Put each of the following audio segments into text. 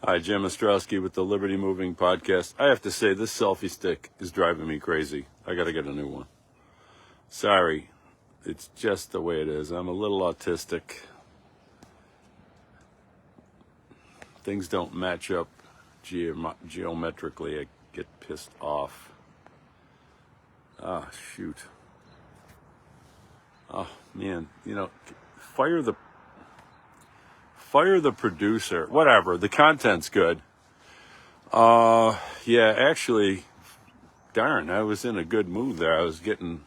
Hi, Jim Ostrowski with the Liberty Moving Podcast. I have to say, this selfie stick is driving me crazy. I got to get a new one. Sorry, it's just the way it is. I'm a little autistic. Things don't match up geometrically. I get pissed off. Ah, shoot. Oh, man. Fire the producer. Whatever. The content's good. Yeah, actually, darn, I was in a good mood there. I was getting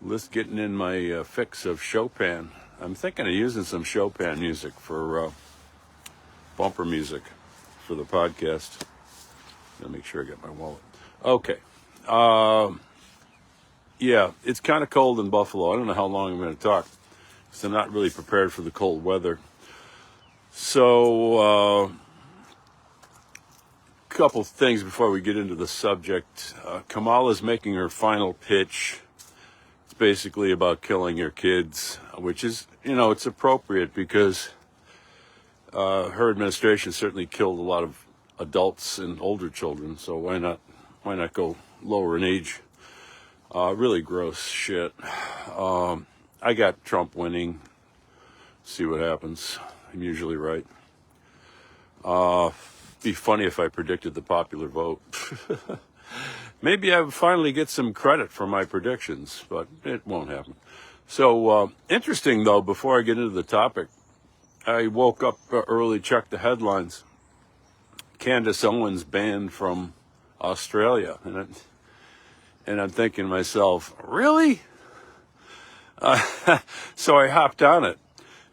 in my fix of Chopin. I'm thinking of using some Chopin music for bumper music for the podcast. Gotta make sure I get my wallet. Okay. Yeah, it's kind of cold in Buffalo. I don't know how long I'm going to talk because I'm not really prepared for the cold weather. So, couple things before we get into the subject. Kamala's making her final pitch. It's basically about killing your kids, which is, it's appropriate because her administration certainly killed a lot of adults and older children. So why not go lower in age? Really gross shit. I got Trump winning. See what happens. I'm usually right. Be funny if I predicted the popular vote. Maybe I would finally get some credit for my predictions, but it won't happen. So, interesting though, before I get into the topic, I woke up early, checked the headlines. Candace Owens banned from Australia. And I'm thinking to myself, really? So I hopped on it.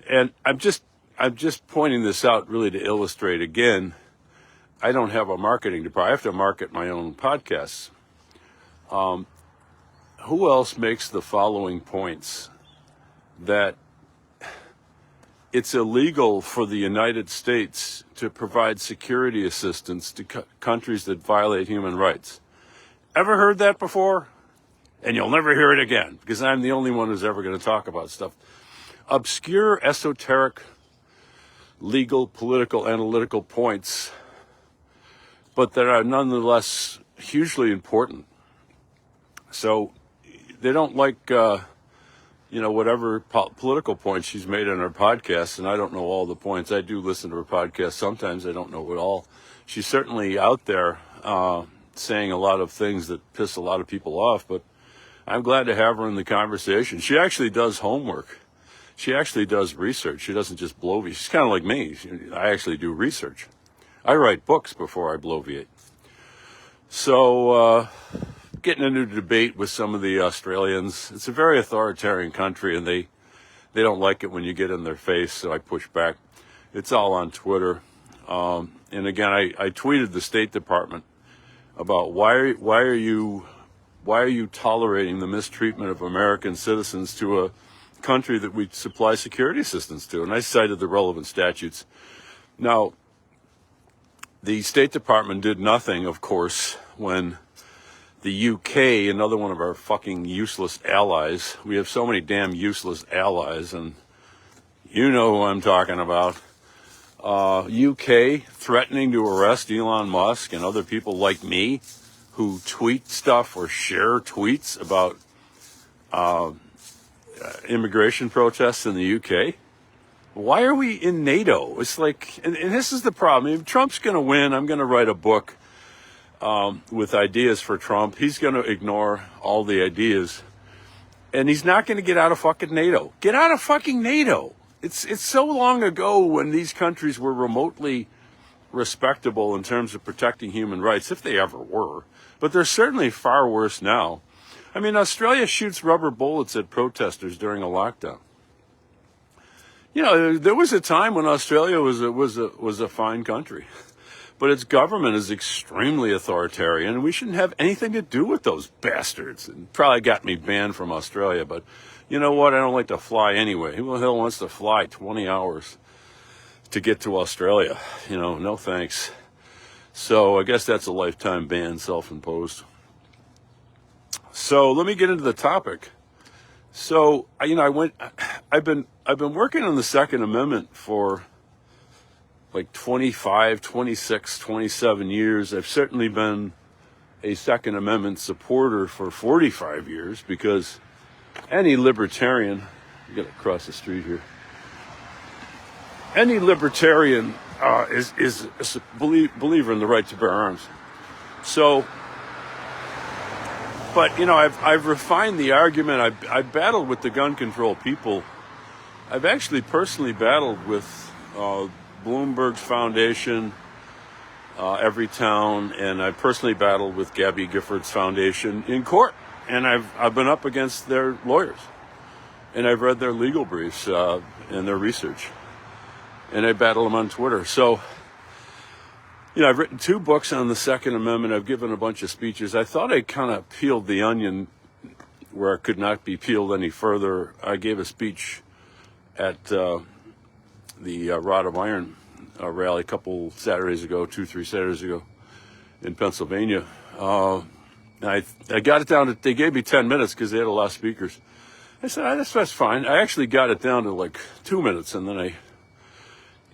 And I'm just pointing this out really to illustrate again, I don't have a marketing department. I have to market my own podcasts. Who else makes the following points? That it's illegal for the United States to provide security assistance to countries that violate human rights. Ever heard that before? And you'll never hear it again, because I'm the only one who's ever going to talk about stuff. Obscure, esoteric, legal, political, analytical points, but that are nonetheless hugely important. So they don't like, whatever political points she's made on her podcast, and I don't know all the points. I do listen to her podcast. Sometimes I don't know it all. She's certainly out there saying a lot of things that piss a lot of people off, but I'm glad to have her in the conversation. She actually does homework. She actually does research. She doesn't just bloviate. She's kind of like me. I actually do research. I write books before I bloviate. So, getting into a debate with some of the Australians. It's a very authoritarian country, and they don't like it when you get in their face, so I push back. It's all on Twitter. And again, I tweeted the State Department about why are you tolerating the mistreatment of American citizens to a country that we supply security assistance to? And I cited the relevant statutes. Now, the State Department did nothing, of course, when the UK, another one of our fucking useless allies, we have so many damn useless allies, and you know who I'm talking about, UK threatening to arrest Elon Musk and other people like me who tweet stuff or share tweets about immigration protests in the UK. Why are we in NATO? It's like, and this is the problem. If Trump's going to win, I'm going to write a book with ideas for Trump. He's going to ignore all the ideas, and he's not going to get out of fucking NATO. Get out of fucking NATO. It's so long ago when these countries were remotely respectable in terms of protecting human rights, if they ever were. But they're certainly far worse now. I mean, Australia shoots rubber bullets at protesters during a lockdown. There was a time when Australia was a fine country, but its government is extremely authoritarian, and we shouldn't have anything to do with those bastards. It probably got me banned from Australia, but you know what? I don't like to fly anyway. Who the hell wants to fly 20 hours to get to Australia? No thanks. So I guess that's a lifetime ban, self-imposed. So let me get into the topic. So, I've been working on the Second Amendment for like 25, 26, 27 years. I've certainly been a Second Amendment supporter for 45 years, because any libertarian, you got to cross the street here, any libertarian is a believer in the right to bear arms. So, but you know, I've refined the argument. I've battled with the gun control people. I've actually personally battled with Bloomberg's foundation, Everytown, and I've personally battled with Gabby Gifford's foundation in court. And I've been up against their lawyers, and I've read their legal briefs and their research, and I battle them on Twitter. So, you know, I've written 2 books on the Second Amendment. I've given a bunch of speeches. I thought I kind of peeled the onion where it could not be peeled any further. I gave a speech at the Rod of Iron rally a couple Saturdays ago, 2-3 Saturdays ago in Pennsylvania. I got it down to, they gave me 10 minutes because they had a lot of speakers. I said, that's fine. I actually got it down to like 2 minutes, and then I,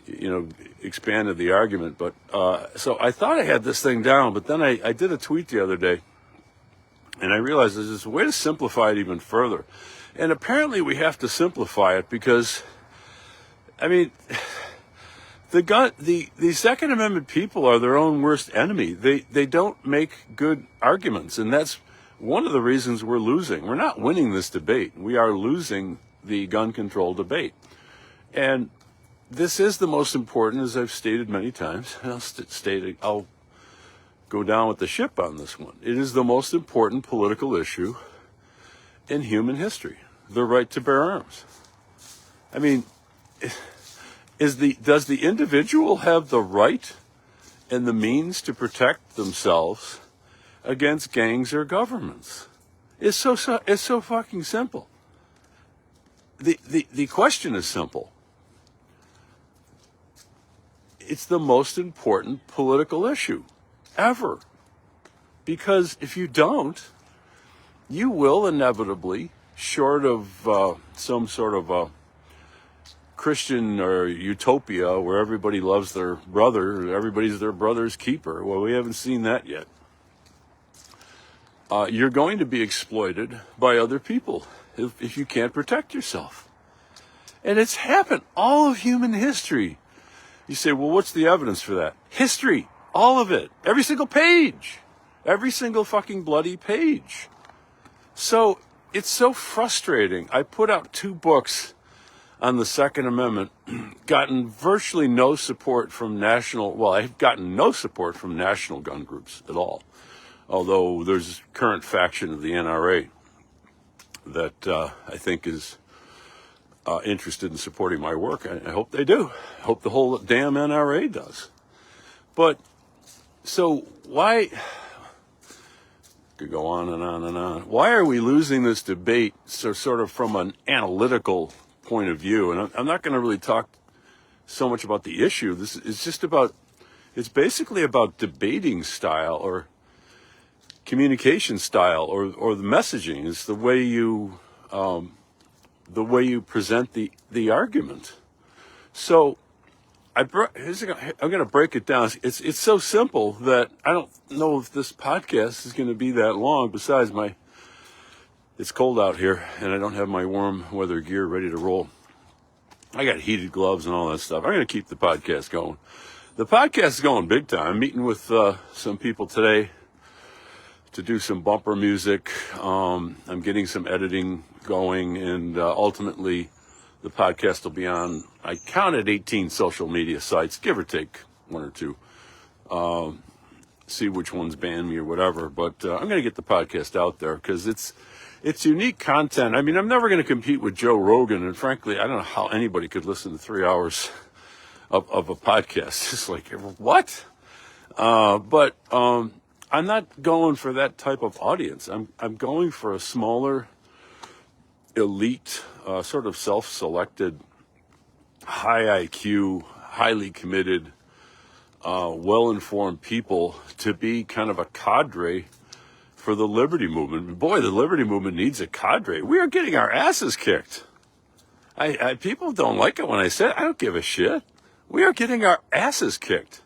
you know, expanded the argument. But so I thought I had this thing down, but then I did a tweet the other day, and I realized there's a way to simplify it even further. And apparently we have to simplify it because, I mean, the Second Amendment people are their own worst enemy. They don't make good arguments, and that's one of the reasons we're losing. We're not winning this debate. We are losing the gun control debate. And this is the most important, as I've stated many times, and I'll go down with the ship on this one. It is the most important political issue in human history, the right to bear arms. I mean, does the individual have the right and the means to protect themselves against gangs or governments? It's so fucking simple. The question is simple. It's the most important political issue ever. Because if you don't, you will inevitably, short of some sort of a Christian or utopia where everybody loves their brother, everybody's their brother's keeper. Well, we haven't seen that yet. You're going to be exploited by other people if you can't protect yourself. And it's happened all of human history. You say, well, what's the evidence for that? History, all of it, every single page, every single fucking bloody page. So it's so frustrating. I put out 2 books on the Second Amendment, gotten virtually no support from I've gotten no support from national gun groups at all. Although there's a current faction of the NRA that I think is interested in supporting my work. I hope they do. I hope the whole damn NRA does. But, so why, could go on and on and on. Why are we losing this debate sort of from an analytical point of view? And I'm not going to really talk so much about the issue. This is just about, it's basically about debating style or communication style or the messaging. It's the way you present the argument. So I'm going to break it down. It's so simple that I don't know if this podcast is going to be that long. Besides, it's cold out here, and I don't have my warm weather gear ready to roll. I got heated gloves and all that stuff. I'm going to keep the podcast going. The podcast is going big time. I'm meeting with some people today to do some bumper music. I'm getting some editing going, and ultimately the podcast will be on, I counted 18 social media sites, give or take 1 or 2. See which ones ban me or whatever. But I'm going to get the podcast out there because it's unique content. I mean, I'm never going to compete with Joe Rogan, and frankly, I don't know how anybody could listen to 3 hours of a podcast. It's like, what? But I'm not going for that type of audience. I'm going for a smaller, elite, sort of self-selected, high IQ, highly committed, well-informed people to be kind of a cadre for the liberty movement. Boy, the liberty movement needs a cadre. We are getting our asses kicked. People don't like it when I say it. I don't give a shit. We are getting our asses kicked.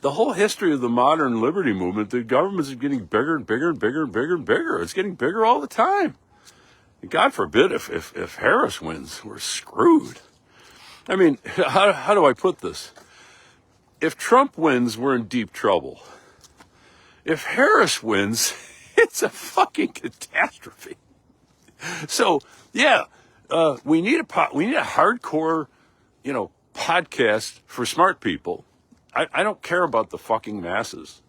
The whole history of the modern liberty movement, the governments are getting bigger and bigger and bigger and bigger and bigger. It's getting bigger all the time. And God forbid if Harris wins, we're screwed. I mean, how do I put this? If Trump wins, we're in deep trouble. If Harris wins, it's a fucking catastrophe. So, yeah, we need a hardcore, podcast for smart people. I don't care about the fucking masses.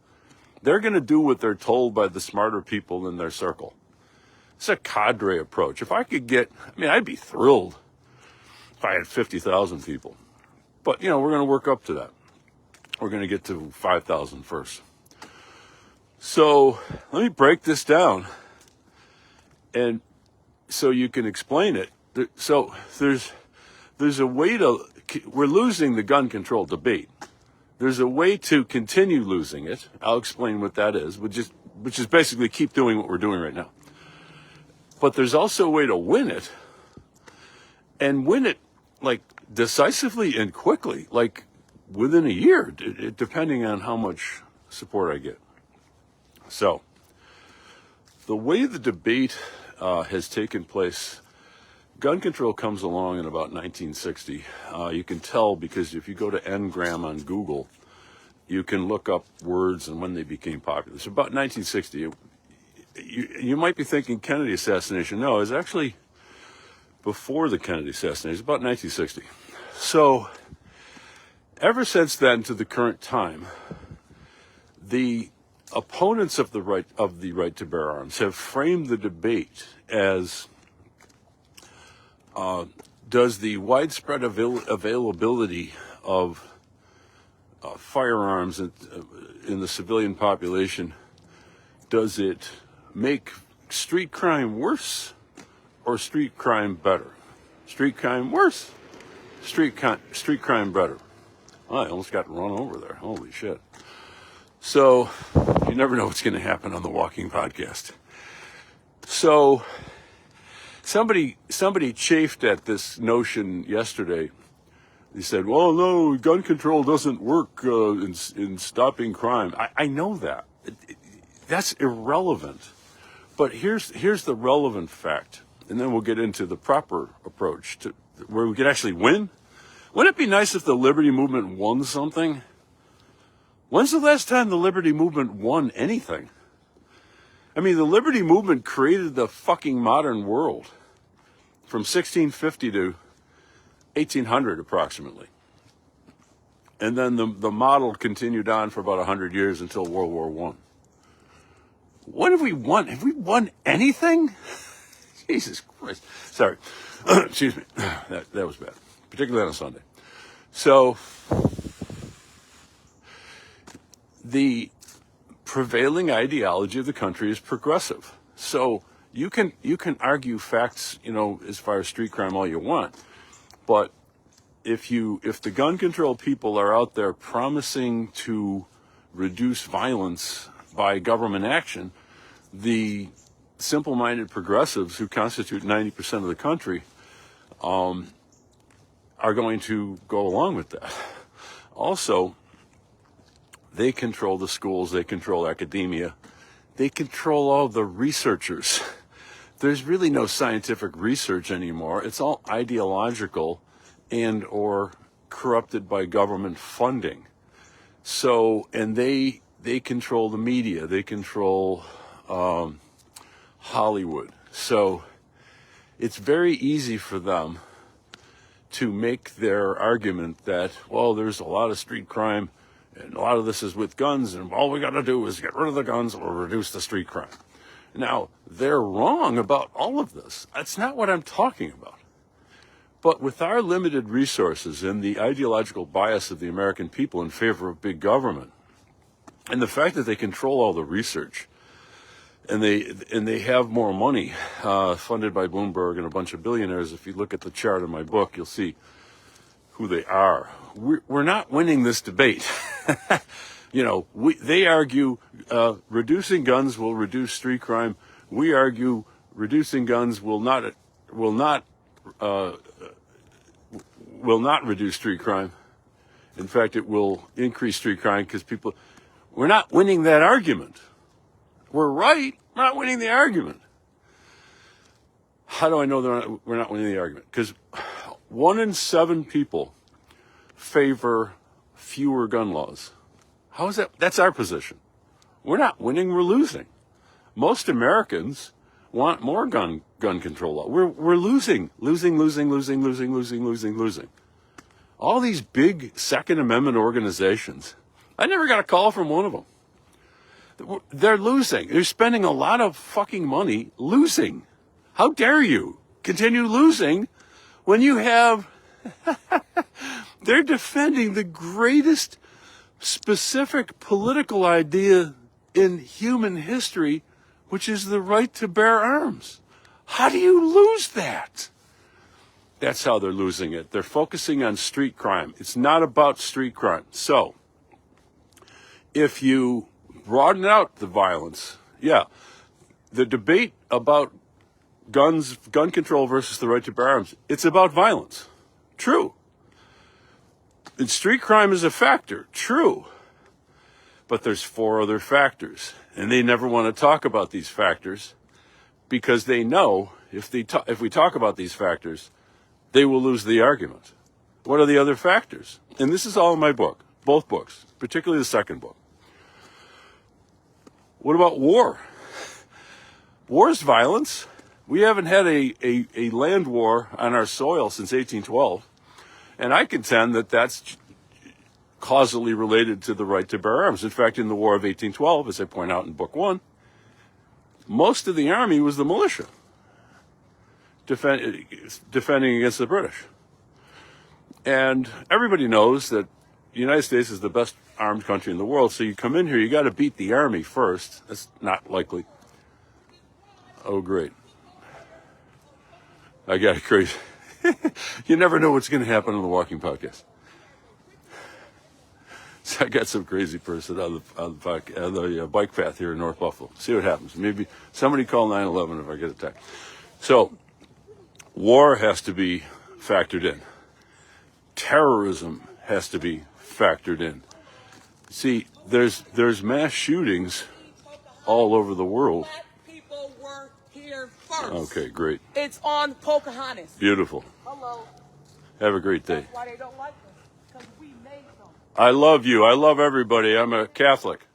They're going to do what they're told by the smarter people in their circle. It's a cadre approach. If I could I'd be thrilled if I had 50,000 people. But, we're going to work up to that. We're going to get to 5,000 first. So let me break this down, and so you can explain it. So there's a way we're losing the gun control debate. There's a way to continue losing it. I'll explain what that is, which is basically keep doing what we're doing right now. But there's also a way to win it, and win it like decisively and quickly, like within a year, depending on how much support I get. So, the way the debate has taken place, gun control comes along in about 1960. You can tell because if you go to Ngram on Google, you can look up words and when they became popular. So about 1960, you might be thinking Kennedy assassination. No, it was actually before the Kennedy assassination. It was about 1960. So, ever since then to the current time, the opponents of the right to bear arms have framed the debate as does the widespread availability of firearms in the civilian population, does it make street crime worse or street crime better? Street crime worse, street crime better. Oh, I almost got run over there. Holy shit. So, you never know what's going to happen on the Walking Podcast. So, somebody chafed at this notion yesterday. They said, well, no, gun control doesn't work in stopping crime. I know that. That's irrelevant. But here's the relevant fact, and then we'll get into the proper approach to where we could actually win. Wouldn't it be nice if the Liberty Movement won something? When's the last time the Liberty Movement won anything? I mean, the Liberty Movement created the fucking modern world from 1650 to 1800 approximately. And then the model continued on for about 100 years until World War I. What have we won? Have we won anything? Jesus Christ. Sorry. Excuse me. That was bad, particularly on a Sunday. So, the prevailing ideology of the country is progressive. So you can argue facts, as far as street crime all you want, but if the gun control people are out there promising to reduce violence by government action, the simple-minded progressives who constitute 90% of the country are going to go along with that. Also, they control the schools, they control academia, they control all the researchers. There's really no scientific research anymore. It's all ideological and or corrupted by government funding. So, and they control the media, they control Hollywood. So it's very easy for them to make their argument that, well, there's a lot of street crime and a lot of this is with guns, and all we got to do is get rid of the guns or reduce the street crime. Now, they're wrong about all of this. That's not what I'm talking about. But with our limited resources and the ideological bias of the American people in favor of big government, and the fact that they control all the research, and they have more money funded by Bloomberg and a bunch of billionaires. If you look at the chart in my book, you'll see who they are. We're not winning this debate. They argue reducing guns will reduce street crime. We argue reducing guns will not reduce street crime. In fact, it will increase street crime because we're not winning that argument. We're right, we're not winning the argument. How do I know we're not winning the argument? Because 1 in 7 people favor fewer gun laws. How is that? That's our position. We're not winning, we're losing. Most Americans want more gun control law. We're losing. All these big Second Amendment organizations, I never got a call from one of them. They're losing. They're spending a lot of fucking money losing. How dare you continue losing when you have... They're defending the greatest specific political idea in human history, which is the right to bear arms. How do you lose that? That's how they're losing it. They're focusing on street crime. It's not about street crime. So, if you broaden out the violence, the debate about gun control versus the right to bear arms, it's about violence. True. And street crime is a factor. True. But there's 4 other factors. And they never want to talk about these factors because they know if we talk about these factors, they will lose the argument. What are the other factors? And this is all in my book, both books, particularly the second book. What about war? War is violence. We haven't had a land war on our soil since 1812. And I contend that that's causally related to the right to bear arms. In fact, in the War of 1812, as I point out in Book 1, most of the army was the militia defending against the British. And everybody knows that the United States is the best armed country in the world, so you come in here, you got to beat the army first. That's not likely. Oh, great. I got it crazy. You never know what's going to happen on the Walking Podcast. So I got some crazy person on the bike path here in North Buffalo. See what happens. Maybe somebody call 911 if I get attacked. So, war has to be factored in. Terrorism has to be factored in. See, there's mass shootings all over the world. People were here first. Okay, great. It's on Pocahontas. Beautiful. Hello. Have a great day. That's why they don't like us, because we made them. I love you. I love everybody. I'm a Catholic.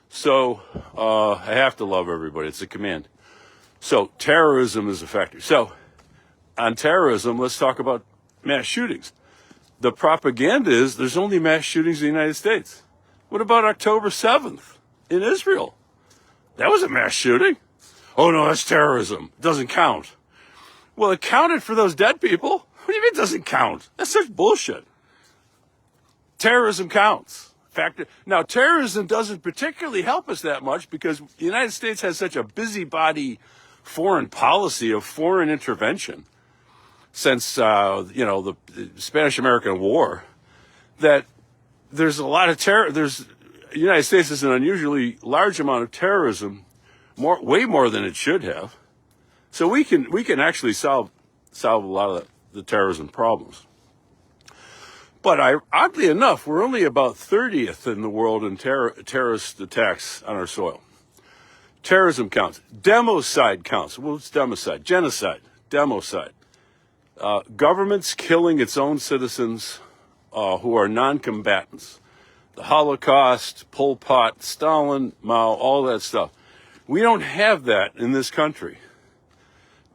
So, I have to love everybody. It's a command. So, terrorism is a factor. So, on terrorism, let's talk about mass shootings. The propaganda is there's only mass shootings in the United States. What about October 7th in Israel? That was a mass shooting. Oh, no, that's terrorism. It doesn't count. Well, it counted for those dead people. What do you mean it doesn't count? That's such bullshit. Terrorism counts. Now, terrorism doesn't particularly help us that much because the United States has such a busybody foreign policy of foreign intervention since, the Spanish-American War, that there's a lot of the United States has an unusually large amount of terrorism, way more than it should have. So we can actually solve a lot of the terrorism problems. But oddly enough, we're only about 30th in the world in terrorist attacks on our soil. Terrorism counts. Democide counts. Well, it's democide. Genocide. Democide. Governments killing its own citizens who are non-combatants. The Holocaust, Pol Pot, Stalin, Mao, all that stuff. We don't have that in this country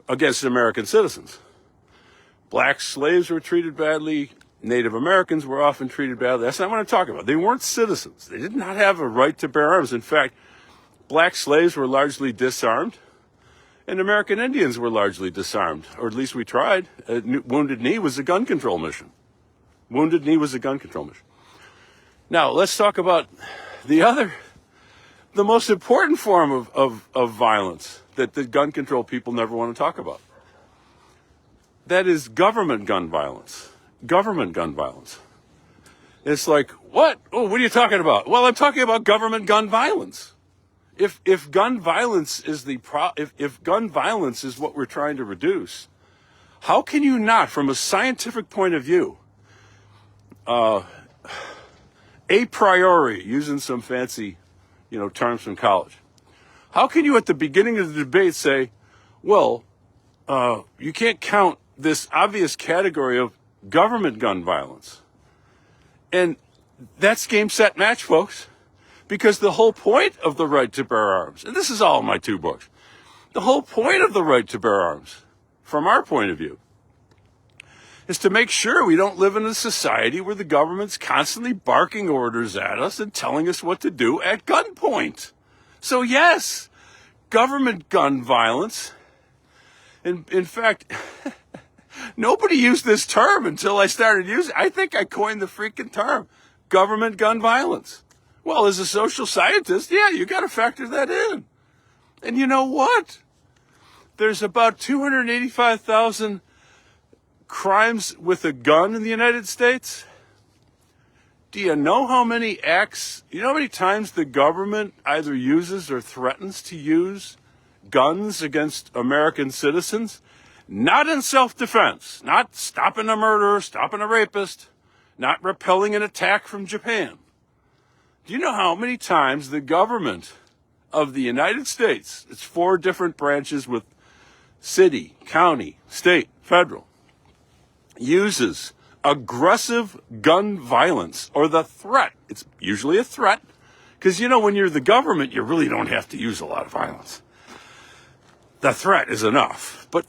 against American citizens. Black slaves were treated badly. Native Americans were often treated badly. That's not what I'm talking about. They weren't citizens. They did not have a right to bear arms. In fact, black slaves were largely disarmed, and American Indians were largely disarmed, or at least we tried. Wounded Knee was a gun control mission. Wounded Knee was a gun control mission. Now, let's talk about the most important form of violence that the gun control people never want to talk about. That is government gun violence. Government gun violence. It's like, what? Oh, what are you talking about? Well, I'm talking about government gun violence. If gun violence is if gun violence is what we're trying to reduce, how can you not, from a scientific point of view, a priori, using some fancy, terms from college. How can you at the beginning of the debate say, well, you can't count this obvious category of government gun violence? And that's game, set, match, folks. Because the whole point of the right to bear arms, and this is all in my 2 books, the whole point of the right to bear arms, from our point of view, is to make sure we don't live in a society where the government's constantly barking orders at us and telling us what to do at gunpoint. So yes, government gun violence. In fact, nobody used this term until I started using it. I think I coined the freaking term, government gun violence. Well, as a social scientist, yeah, you got to factor that in. And you know what? There's about 285,000 crimes with a gun in the United States. Do you know how many acts, how many times the government either uses or threatens to use guns against American citizens? Not in self-defense, not stopping a murderer, stopping a rapist, not repelling an attack from Japan. Do you know how many times the government of the United States, it's 4 different branches with city, county, state, federal, uses aggressive gun violence or the threat? It's usually a threat because, when you're the government, you really don't have to use a lot of violence. The threat is enough, but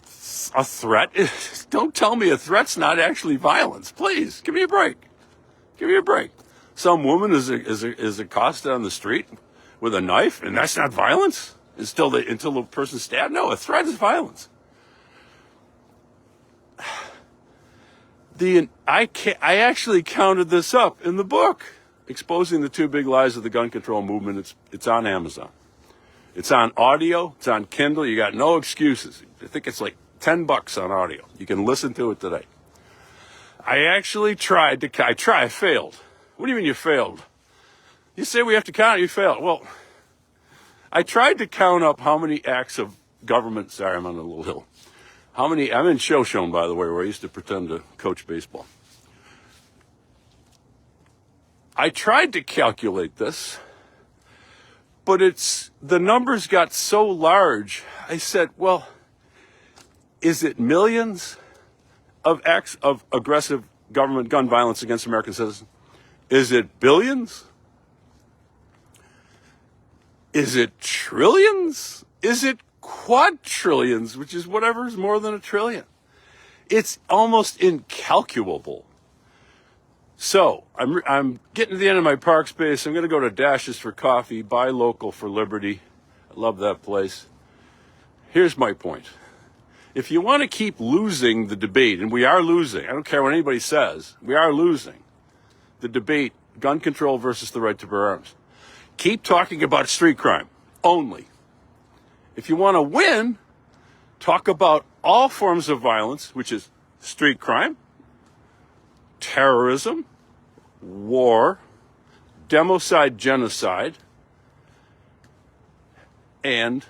a threat is, don't tell me a threat's not actually violence. Please, give me a break. Give me a break. Some woman is accosted on the street with a knife, and that's not violence until the person's stabbed. No, a threat is violence. I actually counted this up in the book, Exposing the 2 Big Lies of the Gun Control Movement. It's on Amazon. It's on audio. It's on Kindle. You got no excuses. I think it's like $10 on audio. You can listen to it today. I actually I failed. What do you mean you failed? You say we have to count it, you failed. Well, I tried to count up how many acts of government, sorry, I'm on a little hill. I'm in Shoshone, by the way, where I used to pretend to coach baseball. I tried to calculate this, but the numbers got so large. I said, well, is it millions of acts of aggressive government gun violence against American citizens? Is it billions? Is it trillions? Is it quadrillions, which is whatever is more than a trillion? It's almost incalculable. So I'm getting to the end of my park space. I'm going to go to Dashes for coffee, buy local for liberty. I love that place. Here's my point. If you want to keep losing the debate, and we are losing, I don't care what anybody says, we are losing the debate, gun control versus the right to bear arms. Keep talking about street crime only. If you want to win, talk about all forms of violence, which is street crime, terrorism, war, democide, genocide, and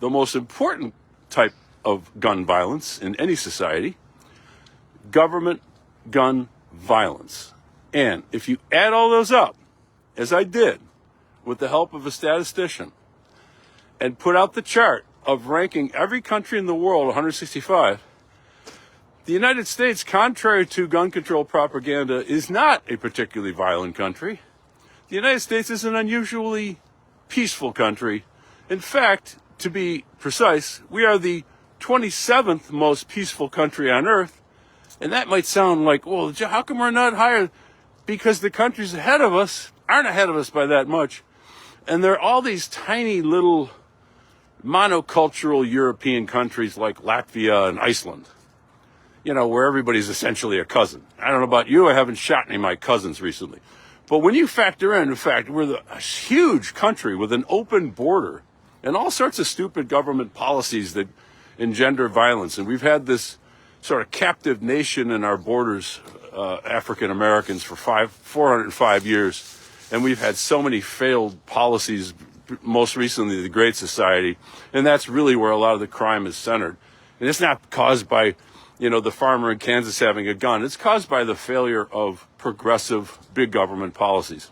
the most important type of gun violence in any society, government gun violence. And if you add all those up, as I did, with the help of a statistician, and put out the chart of ranking every country in the world, 165, the United States, contrary to gun control propaganda, is not a particularly violent country. The United States is an unusually peaceful country. In fact, to be precise, we are the 27th most peaceful country on earth. And that might sound like, well, how come we're not higher? Because the countries ahead of us aren't ahead of us by that much. And there are all these tiny little monocultural European countries like Latvia and Iceland, where everybody's essentially a cousin. I don't know about you, I haven't shot any of my cousins recently. But when you factor in fact, we're a huge country with an open border and all sorts of stupid government policies that engender violence. And we've had this sort of captive nation in our borders, African Americans, for 405 years. And we've had so many failed policies, most recently the Great Society. And that's really where a lot of the crime is centered. And it's not caused by, the farmer in Kansas having a gun. It's caused by the failure of progressive big government policies.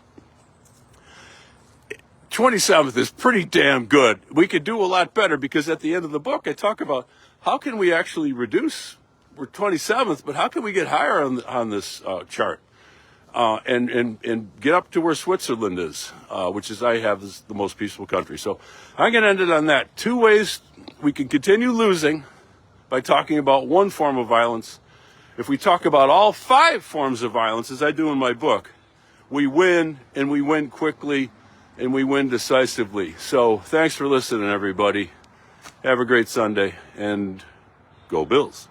27th is pretty damn good. We could do a lot better because at the end of the book, I talk about how can we actually reduce. We're 27th, but how can we get higher on this chart and get up to where Switzerland is, which is is the most peaceful country. So I'm going to end it on that. 2 ways we can continue losing by talking about one form of violence. If we talk about all 5 forms of violence, as I do in my book, we win, and we win quickly, and we win decisively. So thanks for listening, everybody. Have a great Sunday, and go Bills.